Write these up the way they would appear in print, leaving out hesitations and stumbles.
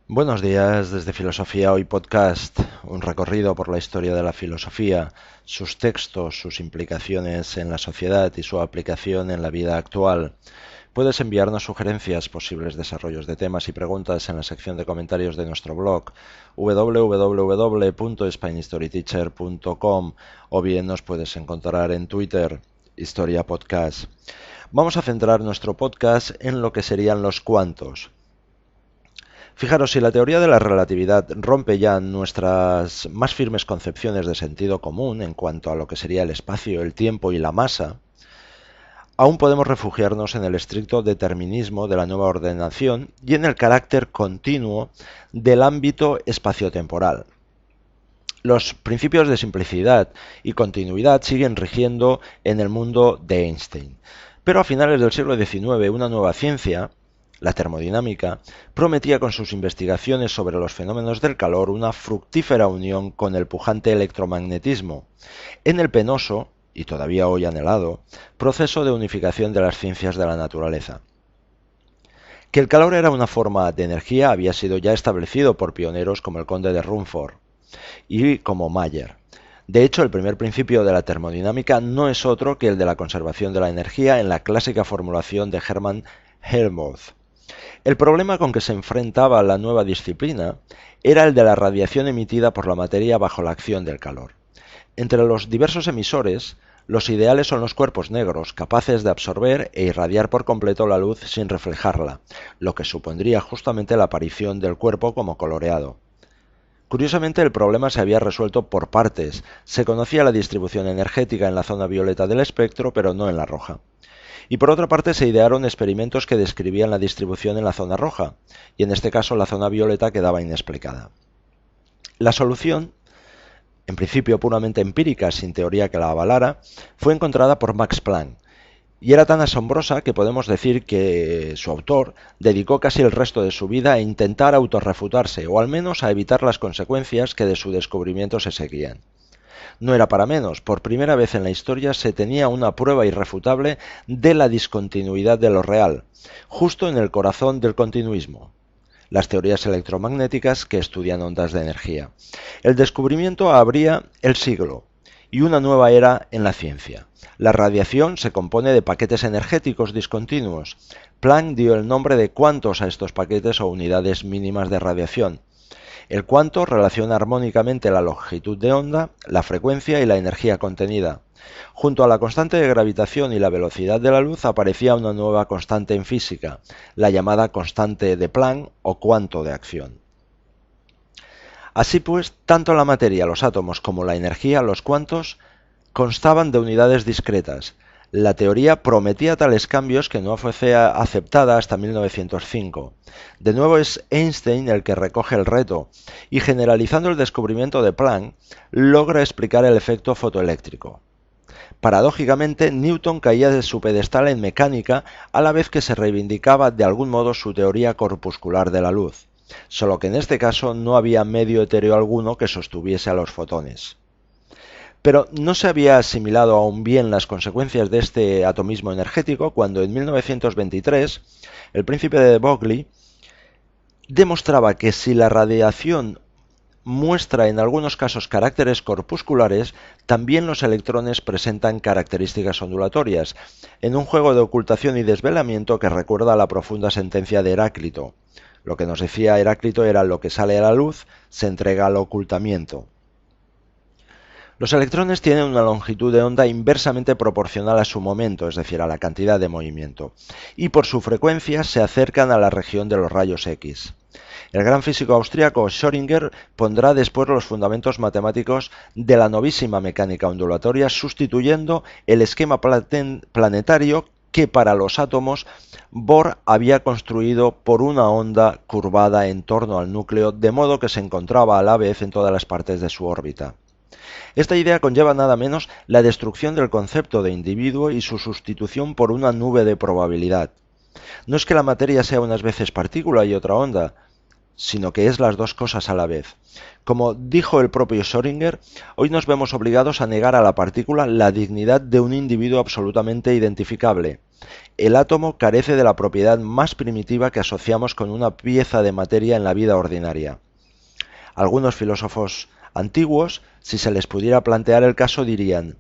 Buenos días desde Filosofía Hoy Podcast, un recorrido por la historia de la filosofía, sus textos, sus implicaciones en la sociedad y su aplicación en la vida actual. Puedes enviarnos sugerencias, posibles desarrollos de temas y preguntas en la sección de comentarios de nuestro blog www.spanistoryteacher.com o bien nos puedes encontrar en Twitter, Historia Podcast. Vamos a centrar nuestro podcast en lo que serían los cuantos. Fijaros, si la teoría de la relatividad rompe ya nuestras más firmes concepciones de sentido común en cuanto a lo que sería el espacio, el tiempo y la masa, aún podemos refugiarnos en el estricto determinismo de la nueva ordenación y en el carácter continuo del ámbito espaciotemporal. Los principios de simplicidad y continuidad siguen rigiendo en el mundo de Einstein. Pero a finales del siglo XIX, una nueva ciencia, la termodinámica, prometía con sus investigaciones sobre los fenómenos del calor una fructífera unión con el pujante electromagnetismo, en el penoso, y todavía hoy anhelado, proceso de unificación de las ciencias de la naturaleza. Que el calor era una forma de energía había sido ya establecido por pioneros como el conde de Rumford y como Mayer. De hecho, el primer principio de la termodinámica no es otro que el de la conservación de la energía en la clásica formulación de Hermann Helmholtz. El problema con que se enfrentaba la nueva disciplina era el de la radiación emitida por la materia bajo la acción del calor. Entre los diversos emisores, los ideales son los cuerpos negros, capaces de absorber e irradiar por completo la luz sin reflejarla, lo que supondría justamente la aparición del cuerpo como coloreado. Curiosamente, el problema se había resuelto por partes. Se conocía la distribución energética en la zona violeta del espectro, pero no en la roja. Y por otra parte se idearon experimentos que describían la distribución en la zona roja, y en este caso la zona violeta quedaba inexplicada. La solución, en principio puramente empírica, sin teoría que la avalara, fue encontrada por Max Planck, y era tan asombrosa que podemos decir que su autor dedicó casi el resto de su vida a intentar autorrefutarse, o al menos a evitar las consecuencias que de su descubrimiento se seguían. No era para menos, por primera vez en la historia se tenía una prueba irrefutable de la discontinuidad de lo real, justo en el corazón del continuismo: las teorías electromagnéticas que estudian ondas de energía. El descubrimiento abría el siglo y una nueva era en la ciencia. La radiación se compone de paquetes energéticos discontinuos. Planck dio el nombre de cuantos a estos paquetes o unidades mínimas de radiación. El cuanto relaciona armónicamente la longitud de onda, la frecuencia y la energía contenida. Junto a la constante de gravitación y la velocidad de la luz aparecía una nueva constante en física, la llamada constante de Planck o cuanto de acción. Así pues, tanto la materia, los átomos, como la energía, los cuantos, constaban de unidades discretas. La teoría prometía tales cambios que no fue aceptada hasta 1905. De nuevo es Einstein el que recoge el reto y, generalizando el descubrimiento de Planck, logra explicar el efecto fotoeléctrico. Paradójicamente, Newton caía de su pedestal en mecánica a la vez que se reivindicaba de algún modo su teoría corpuscular de la luz, solo que en este caso no había medio etéreo alguno que sostuviese a los fotones. Pero no se había asimilado aún bien las consecuencias de este atomismo energético cuando en 1923 el príncipe de Broglie demostraba que si la radiación muestra en algunos casos caracteres corpusculares, también los electrones presentan características ondulatorias, en un juego de ocultación y desvelamiento que recuerda a la profunda sentencia de Heráclito. Lo que nos decía Heráclito era: lo que sale a la luz se entrega al ocultamiento. Los electrones tienen una longitud de onda inversamente proporcional a su momento, es decir, a la cantidad de movimiento, y por su frecuencia se acercan a la región de los rayos X. El gran físico austríaco Schrödinger pondrá después los fundamentos matemáticos de la novísima mecánica ondulatoria, sustituyendo el esquema planetario que para los átomos Bohr había construido por una onda curvada en torno al núcleo, de modo que se encontraba a la vez en todas las partes de su órbita. Esta idea conlleva nada menos la destrucción del concepto de individuo y su sustitución por una nube de probabilidad. No es que la materia sea unas veces partícula y otra onda, sino que es las dos cosas a la vez. Como dijo el propio Schrödinger, hoy nos vemos obligados a negar a la partícula la dignidad de un individuo absolutamente identificable. El átomo carece de la propiedad más primitiva que asociamos con una pieza de materia en la vida ordinaria. Algunos filósofos antiguos, si se les pudiera plantear el caso, dirían: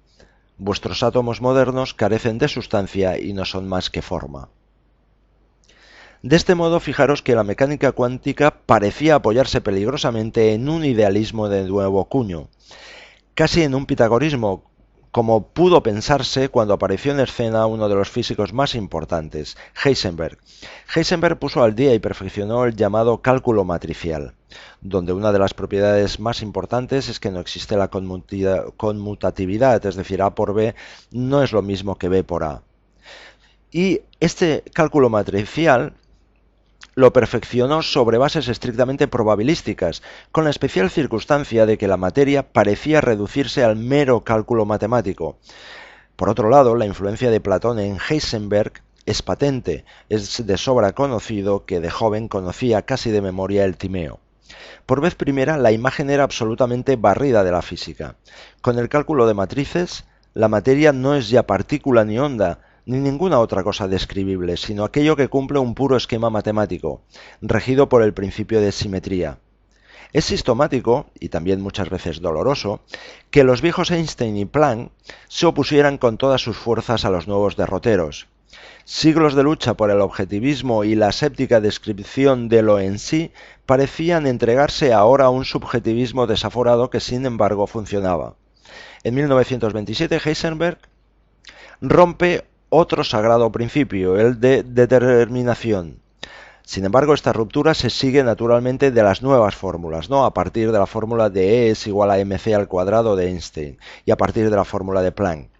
vuestros átomos modernos carecen de sustancia y no son más que forma. De este modo, fijaros que la mecánica cuántica parecía apoyarse peligrosamente en un idealismo de nuevo cuño, casi en un pitagorismo, como pudo pensarse cuando apareció en escena uno de los físicos más importantes, Heisenberg. Heisenberg puso al día y perfeccionó el llamado cálculo matricial, donde una de las propiedades más importantes es que no existe la conmutatividad, es decir, A por B no es lo mismo que B por A. Y este cálculo matricial lo perfeccionó sobre bases estrictamente probabilísticas, con la especial circunstancia de que la materia parecía reducirse al mero cálculo matemático. Por otro lado, la influencia de Platón en Heisenberg es patente, es de sobra conocido que de joven conocía casi de memoria el Timeo. Por vez primera, la imagen era absolutamente barrida de la física. Con el cálculo de matrices, la materia no es ya partícula ni onda, ni ninguna otra cosa describible, sino aquello que cumple un puro esquema matemático, regido por el principio de simetría. Es sistemático, y también muchas veces doloroso, que los viejos Einstein y Planck se opusieran con todas sus fuerzas a los nuevos derroteros. Siglos de lucha por el objetivismo y la aséptica descripción de lo en sí parecían entregarse ahora a un subjetivismo desaforado que sin embargo funcionaba. En 1927 Heisenberg rompe otro sagrado principio, el de determinación. Sin embargo, esta ruptura se sigue naturalmente de las nuevas fórmulas, ¿no? A partir de la fórmula de E es igual a mc al cuadrado de Einstein y a partir de la fórmula de Planck.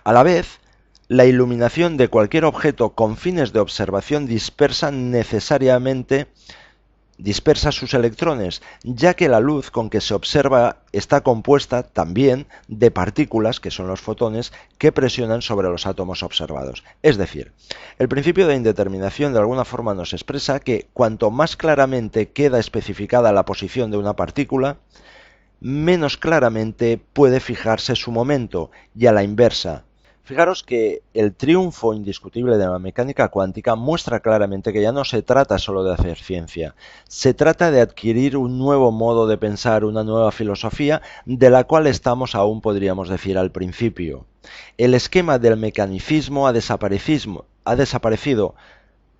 A la vez, la iluminación de cualquier objeto con fines de observación dispersa sus electrones, ya que la luz con que se observa está compuesta también de partículas, que son los fotones, que presionan sobre los átomos observados. Es decir, el principio de indeterminación de alguna forma nos expresa que cuanto más claramente queda especificada la posición de una partícula, menos claramente puede fijarse su momento, y a la inversa. Fijaros que el triunfo indiscutible de la mecánica cuántica muestra claramente que ya no se trata solo de hacer ciencia, se trata de adquirir un nuevo modo de pensar, una nueva filosofía, de la cual estamos aún, podríamos decir, al principio. El esquema del mecanicismo ha desaparecido,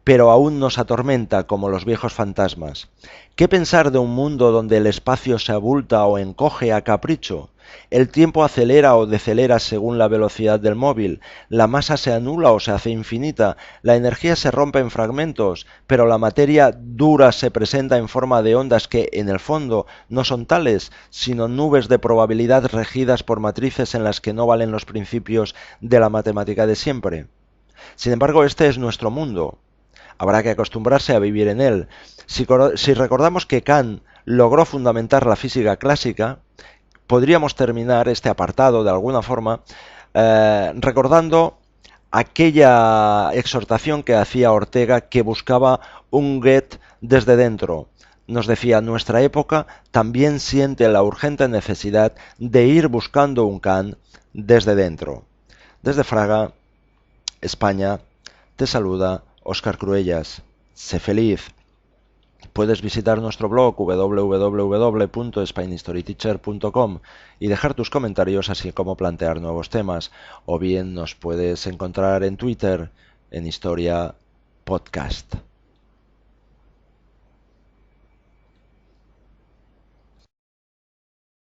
pero aún nos atormenta como los viejos fantasmas. ¿Qué pensar de un mundo donde el espacio se abulta o encoge a capricho? El tiempo acelera o decelera según la velocidad del móvil, la masa se anula o se hace infinita, la energía se rompe en fragmentos, pero la materia dura se presenta en forma de ondas que, en el fondo, no son tales, sino nubes de probabilidad regidas por matrices en las que no valen los principios de la matemática de siempre. Sin embargo, este es nuestro mundo. Habrá que acostumbrarse a vivir en él. Si recordamos que Kant logró fundamentar la física clásica, podríamos terminar este apartado de alguna forma recordando aquella exhortación que hacía Ortega, que buscaba un Goethe desde dentro. Nos decía: nuestra época también siente la urgente necesidad de ir buscando un Kant desde dentro. Desde Fraga, España, te saluda Óscar Cruellas. Sé feliz. Puedes visitar nuestro blog www.spainhistoryteacher.com y dejar tus comentarios, así como plantear nuevos temas, o bien nos puedes encontrar en Twitter en Historia Podcast.